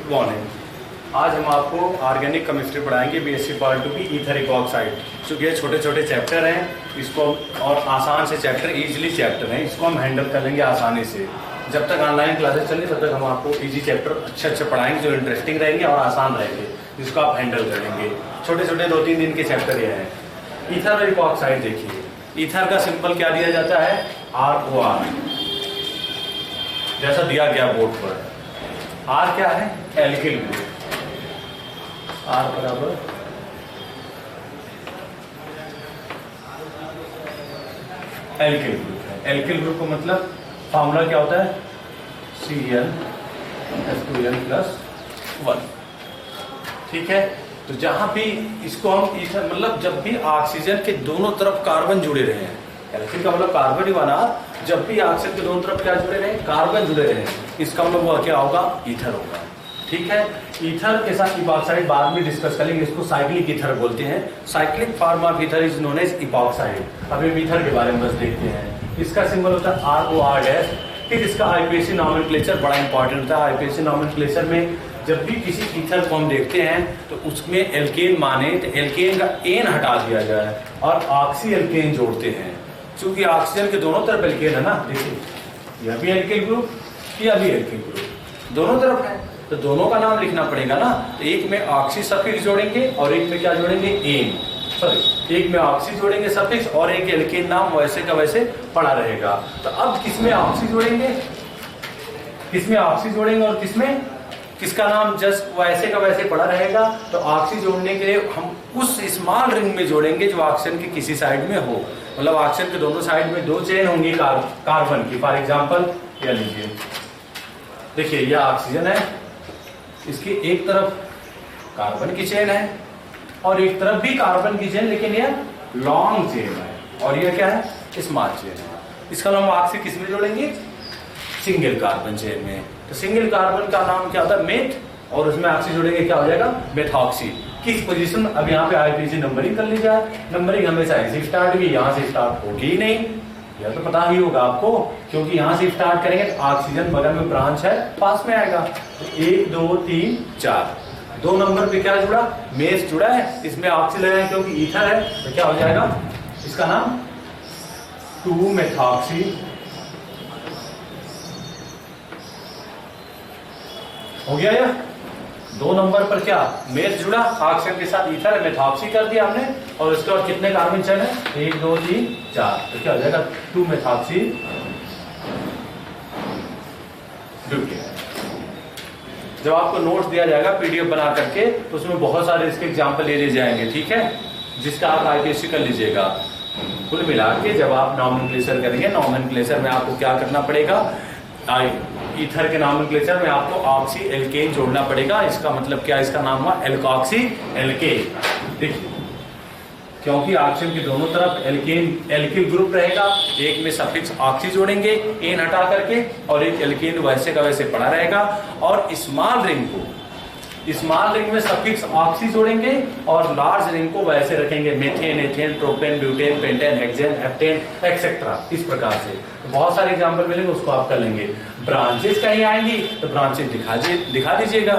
Good morning. आज हम आपको ऑर्गेनिक केमिस्ट्री पढ़ाएंगे बीएससी पार्ट 2 की ईथर इपॉक्साइड। चूँकि ये छोटे छोटे चैप्टर हैं, इसको और आसान से चैप्टर, इजीली चैप्टर हैं, इसको हम हैंडल कर लेंगे आसानी से। जब तक ऑनलाइन क्लासेस चलेंगी तब तक हम आपको इजी चैप्टर अच्छे पढ़ाएंगे जो इंटरेस्टिंग रहेंगे और आसान रहेंगे, जिसको आप हैंडल करेंगे। छोटे छोटे 2-3 दिन के चैप्टर ये हैं। ईथर और इपॉक्साइड देखिए, ईथर का सिंपल क्या दिया जाता है, ROR, जैसा दिया गया बोर्ड पर। R क्या है, एल्किल ग्रुप, R बराबर एल्किल ग्रुप है। एल्किल ग्रुप का मतलब फॉर्मूला क्या होता है, CnH2n+1। ठीक है, तो जहां भी इसको हम ईथर मतलब जब भी ऑक्सीजन के दोनों तरफ कार्बन जुड़े रहे हैं, एल्किल का मतलब कार्बन ही बना, जब भी ऑक्सीजन के दोनों तरफ क्या जुड़े रहे, कार्बन जुड़े रहे, इसका मतलब वो क्या होगा, ईथर होगा। ठीक है, ईथर के साथ इपॉक्साइड बाद में डिस्कस करेंगे, इसको साइक्लिक ईथर बोलते हैं। Cyclic form of ether is known as epoxide. अभी ईथर के बारे में बस देखते हैं। इसका सिंबल होता है ROR-। फिर इसका आईपीएसी नॉमेनक्लेचर बड़ा इंपॉर्टेंट होता है। आईपीएसी नॉमेनक्लेचर में जब भी किसी ईथर को हम देखते हैं तो उसमें एल्केन माने तो एल्केन का एन हटा दिया जाए और ऑक्सी एल्केन जोड़ते हैं। क्योंकि ऑक्सीजन के दोनों तरफ एल्केन है ना, देखिए यह भी एल्किल ग्रुप, यह भी एल्किल ग्रुप, दोनों तरफ है, तो दोनों का नाम लिखना पड़ेगा ना। तो एक में ऑक्सी सफिक्स जोड़ेंगे और एक में क्या जोड़ेंगे, एन, सॉरी एक में ऑक्सी जोड़ेंगे सफिक्स और एक एल्केन नाम वैसे का वैसे पड़ा रहेगा। तो अब किसमें ऑक्सी जोड़ेंगे, किसमें ऑक्सी जोड़ेंगे और किसमें किसका नाम जस्ट वैसे का वैसे पड़ा रहेगा। तो ऑक्सी जोड़ने के लिए हम उस स्मॉल रिंग में जोड़ेंगे जो ऑक्सीजन की किसी साइड में हो, मतलब ऑक्सीजन के दोनों साइड में 2 चेन होंगी कार्बन की। फॉर एग्जांपल यह लीजिए, देखिए यह ऑक्सीजन है, इसकी एक तरफ कार्बन की चेन है और एक तरफ भी कार्बन की चेन, लेकिन यह लॉन्ग चेन है और यह क्या है, स्मॉल चेन है। इसका नाम ऑक्सी किस में जोड़ेंगे, सिंगल कार्बन चेन में। तो सिंगल कार्बन का नाम क्या होता है, मेथ, और उसमें ऑक्सी जोड़ेंगे क्या हो जाएगा, मेथॉक्सी। किस पोजीशन, अब यहाँ पे आईपीसी नंबरिंग कर ली जाए। नंबरिंग हमेशा ऐसे स्टार्ट हुई, यहाँ से स्टार्ट होगी ही नहीं, यह तो पता ही होगा आपको, क्योंकि यहाँ से स्टार्ट करेंगे तो ऑक्सीजन बगल में ब्रांच है, पास में आएगा। तो 1 2 3 4 2 नंबर पे क्या जुड़ा, मेथ जुड़ा है, इसमें ऑक्सी लगाए क्योंकि ईथर है, तो क्या हो जाएगा, इसका नाम 2-मेथॉक्सी हो गया। यह 2 नंबर पर क्या, मेथ जुड़ा, ऑक्सीजन के साथ ईथर है, मेथॉक्सी कर दिया हमने, और इसके बाद कितने कार्बन चेन है, 1 2 3 4, तो क्या हो जाएगा, 2-मेथॉक्सी डुप्लीकेट। जब आपको नोट्स दिया जाएगा पीडीएफ बना करके, तो उसमें बहुत सारे इसके एग्जाम्पल ले लिए जाएंगे, ठीक है, जिसका आप आईपीएससी कर लीजिएगा। कुल मिला के जब आप नॉमेनक्लेचर करेंगे, नॉमेनक्लेचर में आपको क्या करना पड़ेगा, ईथर के नॉमेनक्लेचर में आपको ऑक्सी एल्केन जोड़ना पड़ेगा। इसका मतलब क्या, इसका नाम हुआ एल्कॉक्सी एल्केन। देखिए, क्योंकि ऑक्सीजन की दोनों तरफ एल्केन एल्किल ग्रुप रहेगा, एक में सफिक्स ऑक्सी जोड़ेंगे एन हटा करके, और एक एल्केन वैसे का वैसे पड़ा रहेगा, और स्मॉल रिंग को, स्मॉल रिंग में सफिक्स ऑक्सी जोड़ेंगे और लार्ज रिंग को वैसे रखेंगे, methane, ethane, propane, butane, pentane, hexane, heptane, etcetera, इस प्रकार से। तो बहुत सारे एग्जांपल मिलेंगे, उसको आप कर लेंगे। ब्रांचेस कहीं आएंगी तो ब्रांचेस दिखा दीजिएगा,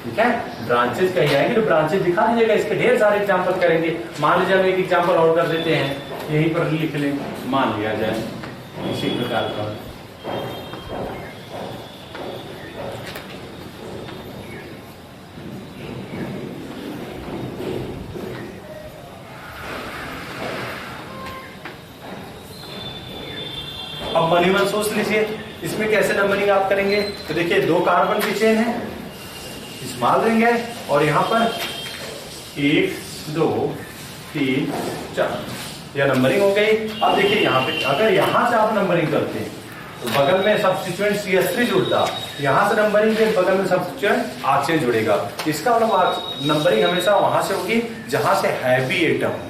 ठीक है, ब्रांचेस कहीं आएंगे तो ब्रांचेस दिखा दीजिएगा। इसके ढेर सारे एग्जांपल करेंगे। मान लीजिए हम एक एग्जांपल और कर देते हैं, यहीं पर लिख लें, मान लिया जाए इसी प्रकार का। अब मनीमन सोच लीजिए, इसमें कैसे नंबरिंग आप करेंगे। तो देखिए 2 कार्बन की चेन है, स्मॉल रिंग है, और यहाँ पर 1 2 3 4, यह नंबरिंग हो गई। अब देखिए यहाँ पे अगर यहाँ से आप नंबरिंग करते हैं तो बगल में सब्स्टिट्यूएंट CH3 जुड़ता, यहाँ से नंबरिंग के बगल में सब्स्टिट्यूएंट ऑक्सीजन जुड़ेगा। इसका मतलब नंबरिंग हमेशा वहां से होगी जहां से हैवी एटम हो,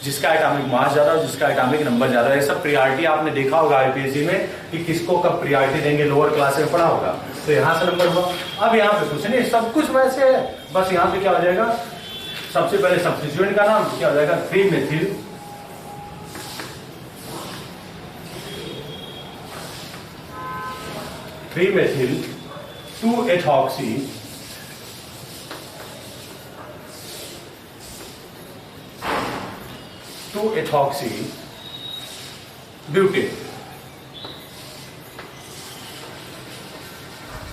जिसका एटॉमिक मास ज्यादा हो, जिसका एटॉमिक नंबर ज्यादा है। सब प्रियॉरिटी आपने देखा होगा आईपीएससी में कि किसको कब प्रियॉरिटी देंगे, लोअर क्लास में पढ़ा होगा। तो यहाँ से नंबर हुआ। अब यहाँ पे कुछ नहीं, सब कुछ वैसे है, बस यहाँ पे क्या हो जाएगा, सबसे पहले सब्स्टिट्यूएंट का नाम क्या हो जाएगा, 3-मेथिल 3 मेथिल 2 एथॉक्सी ब्यूटेन।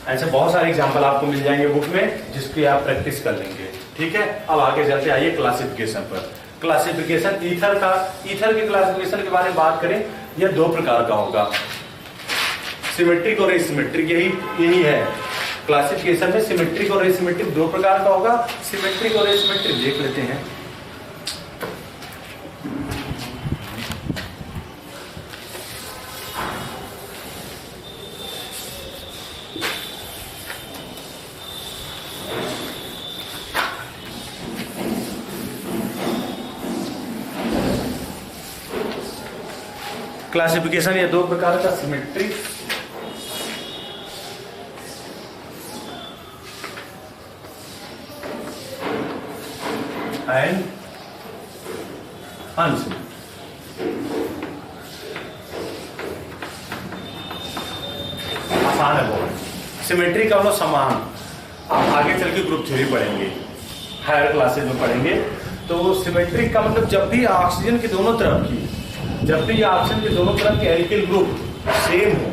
ऐसे बहुत सारे एग्जांपल आपको मिल जाएंगे बुक में, जिसकी आप प्रैक्टिस कर लेंगे। ठीक है, अब आगे चलते आइए क्लासिफिकेशन पर। क्लासिफिकेशन ईथर के क्लासिफिकेशन के बारे में बात करें, यह दो प्रकार का होगा, सिमेट्रिक और एसिमेट्रिक। यही है क्लासिफिकेशन में, सिमेट्रिक और एसिमेट्रिक दो प्रकार का होगा। सिमेट्रिक और एसिमेट्रिक देख लेते हैं। क्लासिफिकेशन ये दो प्रकार का, सिमेट्रिक एंड अनसिमेट्रिक। आसान है बहुत। सिमेट्रिक का मतलब समान, आप आगे चल के ग्रुप थ्योरी पढ़ेंगे, हायर क्लासेस में पढ़ेंगे। तो सिमेट्रिक का मतलब जब भी ऑक्सीजन की दोनों तरफ की, जब भी ऑक्सीजन के दोनों तरफ के एल्किल ग्रुप सेम हो,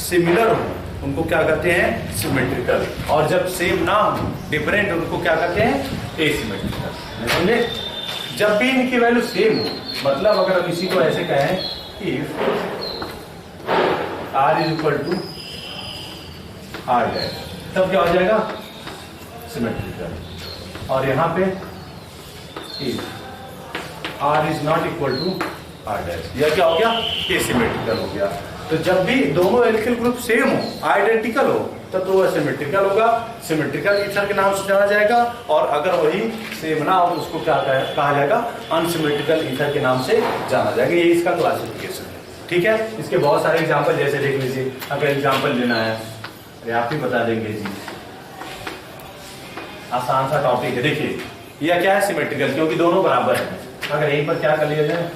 सिमिलर हो, उनको क्या कहते हैं, सिमेट्रिकल। और जब सेम ना हो, डिफरेंट, उनको क्या कहते हैं, एसिमेट्रिकल। समझे? जब भी इनकी वैल्यू सेम हो, मतलब अगर हम इसी को ऐसे कहें कि R is equal to R dash, तब क्या हो जाएगा, सिमेट्रिकल। और यहाँ पे R is not equal to R dash, यह क्या हो गया, एसिमेट्रिकल हो गया। तो जब भी दोनों एल्किल ग्रुप सेम हो, आइडेंटिकल हो, तब तो वह सिमेट्रिकल होगा, सिमेट्रिकल ईथर के नाम से जाना जाएगा। और अगर वही सेम ना हो तो उसको क्या कहा जाएगा, अनसिमेट्रिकल ईथर के नाम से जाना जाएगा। ये इसका क्लासिफिकेशन है। ठीक है, इसके बहुत सारे एग्जाम्पल जैसे देख लीजिए, अगर एग्जाम्पल लेना है, अरे आप ही बता देंगे जी, आसान सा टॉपिक है। देखिए यह क्या है, सिमेट्रिकल, क्योंकि दोनों बराबर है। अगर यहीं पर क्या कर लिया जाए,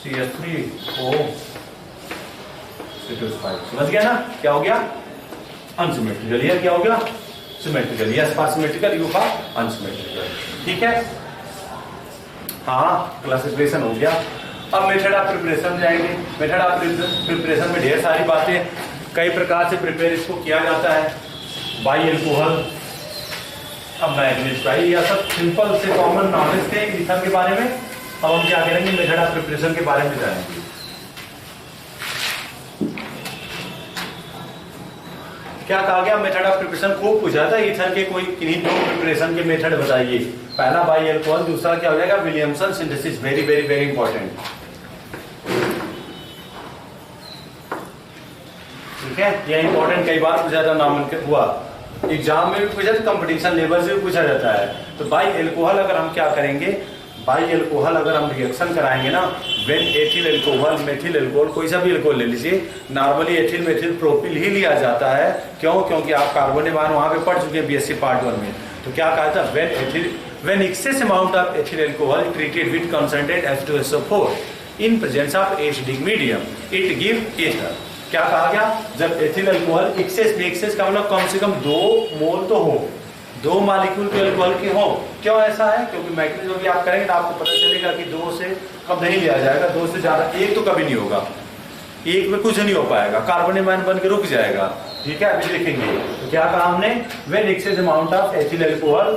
CH3O समझ गया ना, क्या हो गया, अनसिमेट्रिकल। यह क्या हो गया, symmetrical. Yes for symmetrical, you for unsymmetrical. ठीक है, हाँ क्लासिफिकेशन हो गया। अब मेथड ऑफ प्रिपरेशन जाएंगे। मेथड ऑफ प्रिपरेशन में ढेर सारी बातें, कई प्रकार से प्रिपेयर इसको किया जाता है। बाई एल्कोहल, अब मैग्नीज, भाई यह सब सिंपल से कॉमन नॉलेज थे ईथर के बारे में। अब हम क्या करेंगे, मेथड ऑफ प्रिपरेशन के बारे में जानेंगे। क्या कहा गया, मेथड ऑफ प्रिपरेशन खूब पूछा था ईथर के, कोई किन्हीं दो प्रिपरेशन के मेथड बताइए। पहला बाई एल्कोहल, दूसरा क्या हो जाएगा, Williamson synthesis. Very very very important. ठीक है, यह इंपॉर्टेंट, कई बार पूछा था, नामांकित हुआ, एग्जाम में भी पूछा था, कंपटीशन लेवल से भी पूछा जाता है। तो बाई एल्कोहल अगर हम क्या करेंगे, बाई एल्कोहल अगर हम रिएक्शन कराएंगे ना, when ethyl alcohol, methyl alcohol, कोई सा भी एल्कोहल ले लीजिए, नॉर्मली एथिल मेथिल प्रोपिल ही लिया जाता है। क्यों, क्योंकि आप कार्बोनिक मान वहां पे पढ़ चुके हैं बीएससी पार्ट 1 में। तो क्या कहा था, when excess amount of ethyl alcohol treated with concentrate H2SO4 in presence of acidic medium, it give ether. क्या कहा गया, जब एथिल अल्कोहल एक्सेस में, एक्सेस का मतलब कम से कम 2 मोल तो हो, 2 मॉलिक्यूल के अल्कोहल के हो। क्यों ऐसा है, क्योंकि मैकेनिज्म भी आप करेंगे तो आपको पता चलेगा कि 2 से कम नहीं लिया जाएगा, 2 से ज्यादा, 1 तो कभी नहीं होगा, 1 में कुछ नहीं हो पाएगा, कार्बोनिक आयन बन के रुक जाएगा। ठीक है, अभी देखेंगे। तो क्या कहा हमने, when excess amount of ethyl alcohol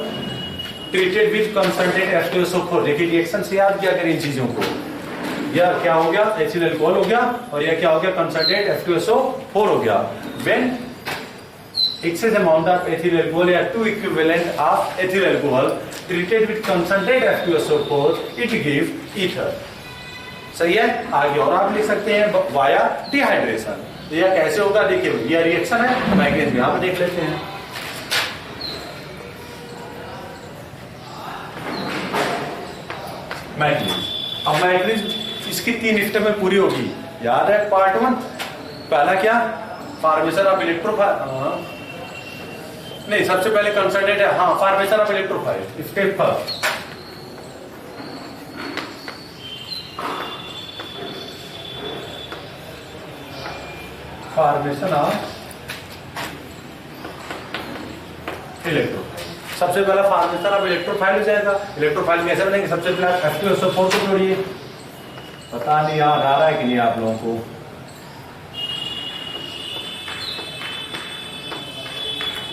treated with concentrate H2SO4। देखिए रिएक्शन से याद किया करें इन चीजों को। यह क्या हो गया, एथिल अल्कोहल हो गया, और यह क्या हो गया, कंसंट्रेट H2SO4 हो गया। When excess amount of ethyl alcohol या 2 equivalent of ethyl alcohol treated with concentrate H2SO4, it gives ether। सही है, आगे और आप लिख सकते हैं वाया डिहाइड्रेशन। तो यह कैसे होगा, देखिए यह रिएक्शन है, मैग्नीज में आप देख लेते हैं। मैग्नीज, अब मैग्नीज इसकी 3 स्टेप में पूरी होगी, याद है पार्ट 1। पहला क्या, फॉर्मेशन ऑफ इलेक्ट्रोफाइल, नहीं सबसे पहले कंसंट्रेट है, हाँ formation of electrophile, step first. Formation of electrophile. सबसे पहला फॉर्मेशन अब इलेक्ट्रोफाइल हो जाएगा। इलेक्ट्रोफाइल कैसे बनेंगे? सबसे पहले F2SO4 को जोड़िए। पता नहीं याद आ रहा है कि नहीं आप लोगों को?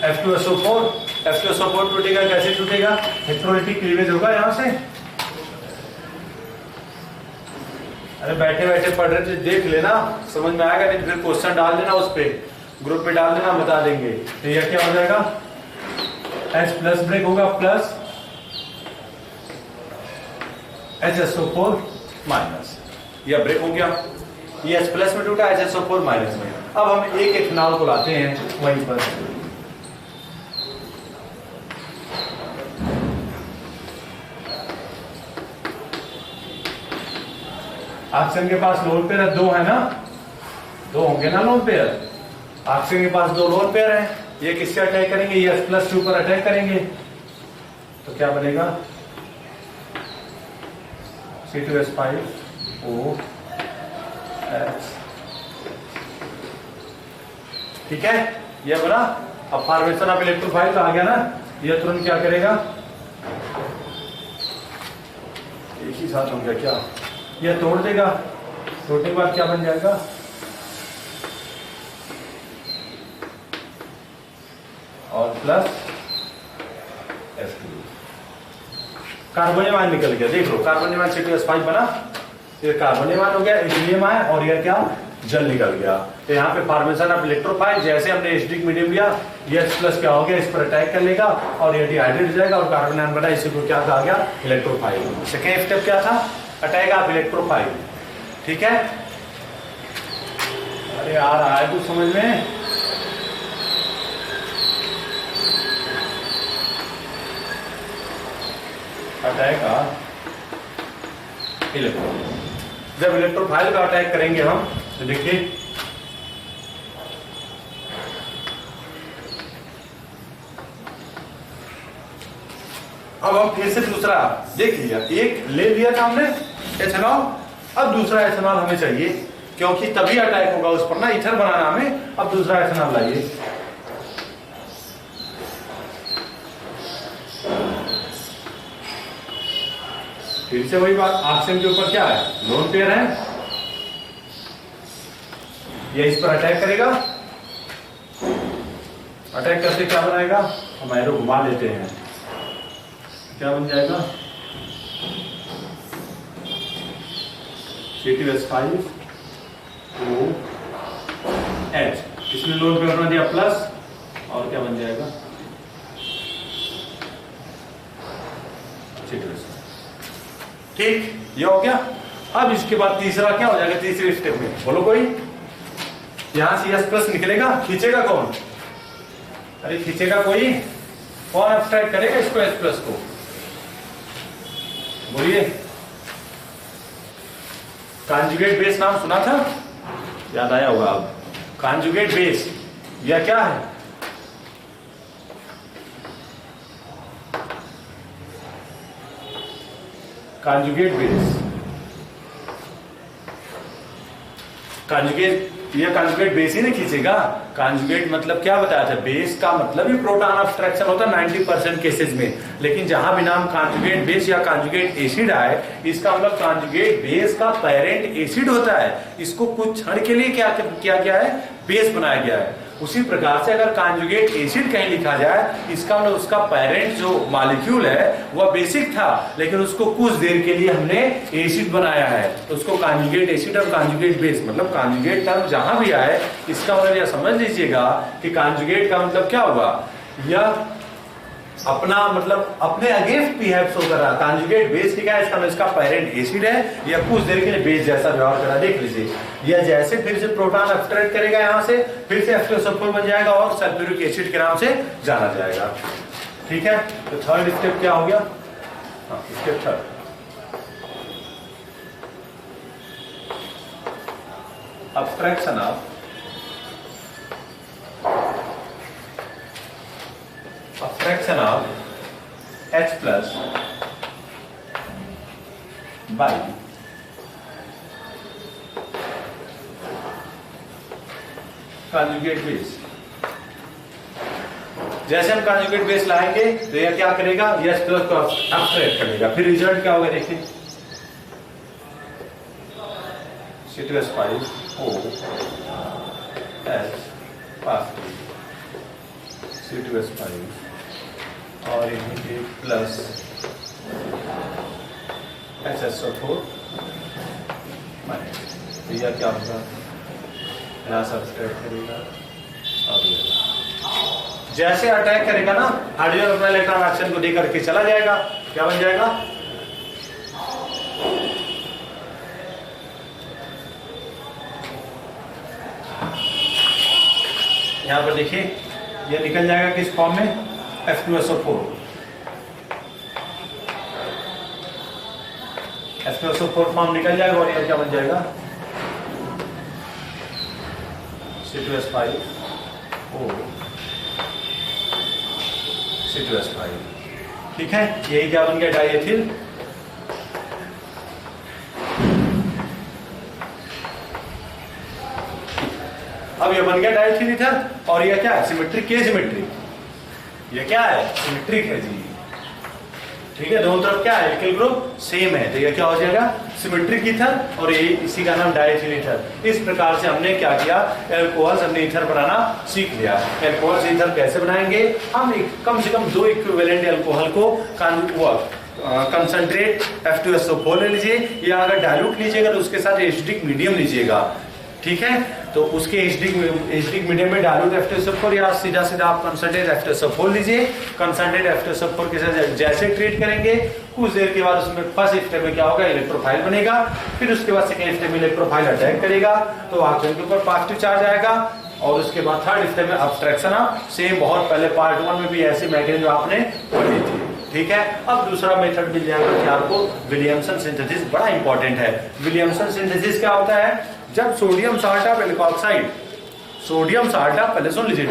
F2SO4 टूटेगा, कैसे टूटेगा? इलेक्ट्रोलाइटिक क्लीवेज होगा यहां से। अरे बैठे बैठे पढ़ रहे थे, देख लेना, समझ में आएगा, नहीं फिर क्वेश्चन डाल देना, उस पे ग्रुप पे डाल देना, बता देंगे। तो यह क्या हो जाएगा? H प्लस ब्रेक होगा प्लस HSO4 माइनस, यह ब्रेक हो गया। ये H प्लस में टूटा, HSO4 माइनस में। अब हम एक इथेनॉल को लाते हैं वहीं पर। ऑक्सीजन के पास लोन पेयर दो है ना, दो होंगे ना लोन पेयर। ऑक्सीजन के पास दो लोन पेयर है, ये किससे अटैक करेंगे? ये H+ के ऊपर अटैक करेंगे, तो क्या बनेगा? C2H5OH। ठीक है, ये बना। अब फॉर्मेशन ऑफ इलेक्ट्रोफाइल आ गया ना, ये तुरंत क्या करेगा? एक ही साथ हो गया क्या? ये तोड़ देगा, तोड़ने के बाद क्या बन जाएगा? और प्लस F2। कार्बोनियम आयन निकल गया, देख लो, कार्बोनियम आयन C2H5 बना, ये कार्बोनियम आयन हो गया, इथेनियम आयन, और ये क्या? जल निकल गया। तो यहाँ पे फॉर्मेशन ऑफ इलेक्ट्रोफाइल, जैसे हमने एसिडिक मीडियम लिया, ये H+ क्या हो गया? इस पर अटैक कर लेगा और ये डिहाइड्रेट हो जाएगा और कार्बन आयन बना, इसी को क्या कहा गया? इलेक्ट्रोफाइल। सेकेंड स्टेप क्या था? Attack of electrophile. ठीक है, अरे आ रहा है कुछ समझ में? Attack of electrophile. जब इलेक्ट्रोफाइल का अटैक करेंगे हम, तो देखिए अब हम फिर से दूसरा देख लिया, एक ले लिया था हमने एथेनॉल, अब दूसरा एथेनॉल हमें चाहिए, क्योंकि तभी अटैक होगा उस पर ना, ईथर बनाना हमें। अब दूसरा एथेनॉल लाइए। फिर से वही बात, ऑक्सीजन के ऊपर क्या है? लोन पेयर है, ये इस पर अटैक करेगा, अटैक करके क्या बनाएगा? हम एरो घुमा लेते हैं, क्या बन जाएगा? C2H5OH। इसमें लोन पेयर बना दिया प्लस, और क्या बन जाएगा? C2H5। ठीक, ये हो गया। अब इसके बाद तीसरा क्या हो जाएगा? तीसरे स्टेप में बोलो कोई, यहां से H+ निकलेगा, खींचेगा कौन? अरे खींचेगा कोई, कौन अब्स्ट्रैक्ट करेगा इसको H+ को? बोलिए। कॉन्जुगेट बेस नाम सुना था? याद आया होगा अब। कॉन्जुगेट बेस यह क्या है? कॉन्जुगेट बेस, कॉन्जुगेट, ये कॉन्जुगेट बेस ही नहीं खींचेगा। कॉन्जुगेट मतलब क्या बताया था? बेस का मतलब ही प्रोटॉन अब्स्ट्रैक्शन होता है 90% केसेस में, लेकिन जहां भी नाम कॉन्जुगेट बेस या कॉन्जुगेट एसिड आए, इसका मतलब कॉन्जुगेट बेस का पेरेंट एसिड होता है। इसको कुछ क्षण के लिए क्या किया गया है? बेस बनाया गया है। उसी प्रकार से अगर कॉन्जुगेट एसिड कहीं लिखा जाए, इसका मतलब उसका पेरेंट जो मॉलिक्यूल है वह बेसिक था, लेकिन उसको कुछ देर के लिए हमने एसिड बनाया है, तो उसको कॉन्जुगेट एसिड और कॉन्जुगेट बेस, मतलब कॉन्जुगेट टर्म जहां भी आए, इसका मतलब यह समझ लीजिएगा कि कॉन्जुगेट का मतलब क्या होगा? यह अपना मतलब अपने अगेंस्ट बिहेव शो कर रहा है। कॉन्जुगेट बेस क्या है? इसका मतलब इसका पेरेंट एसिड है, या कुछ देर के लिए बेस जैसा व्यवहार कर रहा है। देख लीजिए, यह जैसे फिर से प्रोटॉन अब्स्ट्रैक्ट करेगा, यहां से फिर से H2SO4 बन जाएगा और सल्फ्यूरिक एसिड के नाम से जाना जाएगा। ठीक है, तो थर्ड स्टेप क्या हो गया? Step third, abstraction of H+ by conjugate base। जैसे हम कंजुगेट बेस लाएंगे तो यह क्या करेगा, यह प्लस को सब्ट्रैक्ट करेगा, फिर रिजल्ट क्या होगा देखिए, C2H5 OH C2H5 और इन्हीं के प्लस HSO4 तो यह क्या होगा, यहाँ सब्सट्रैक्ट करेगा और जैसे अटैक करेगा ना हाइड्रोजन अपना इलेक्ट्रॉन एक्शन को देकर के चला जाएगा, क्या बन जाएगा, यहां पर देखिए ये निकल जाएगा किस फॉर्म में, F2SO4 फॉर्म निकल जाएगा और ये क्या बन जाएगा, C2H5 C2H5। ठीक है, यही क्या बन गया, डाइएथिल अब ये बन गया डाइएथिल ईथर और ये क्या है, सिमेट्रिक के सिमेट्रिक, ये क्या है, सिमेट्रिक है जी। ठीक है, दोनों तरफ क्या है, एल्किल ग्रुप सेम है, तो ये क्या हो जाएगा, सिमेट्रिक ईथर और ये इसी का नाम डाइएथिल ईथर। इस प्रकार से हमने क्या किया, एल्कोहल्स हमने ईथर बनाना सीख लिया। एल्कोहल्स ईथर कैसे बनाएंगे, हम कम से कम 2 इक्विवेलेंट एल्कोहल को कंसंट्रेट F2SO4 ले लीजिए, या अगर डाइल्यूट लीजिएगा तो उसके साथ एसिडिक मीडियम लीजिएगा। ठीक है, तो उसके एसिडिक मीडियम में डाइल्यूट F2SO4 या सीधा आप कंसंट्रेट F2SO4 लीजिए। कंसंट्रेट F2SO4 के साथ जैसे ट्रीट करेंगे, कुछ देर के बाद उसमें फर्स्ट स्टेप में क्या होगा, इलेक्ट्रोफाइल बनेगा, फिर उसके बाद सेकेंड स्टेप में इलेक्ट्रोफाइल अटैक करेगा तो ऑक्सीजन के ऊपर पॉजिटिव चार्ज आएगा, और उसके बाद थर्ड स्टेप में अब्स्ट्रक्शन ऑफ सेम, बहुत पहले पार्ट 1 में भी ऐसी मैकेनिज्म आपने पढ़ी थी। ठीक है, अब दूसरा मेथड मिल जाएगा कि आपको विलियमसन सिंथेसिस, बड़ा इंपॉर्टेंट है। विलियमसन सिंथेसिस क्या होता है, जब sodium salt of alkoxide, sodium salt of, पहले सुन लीजिए,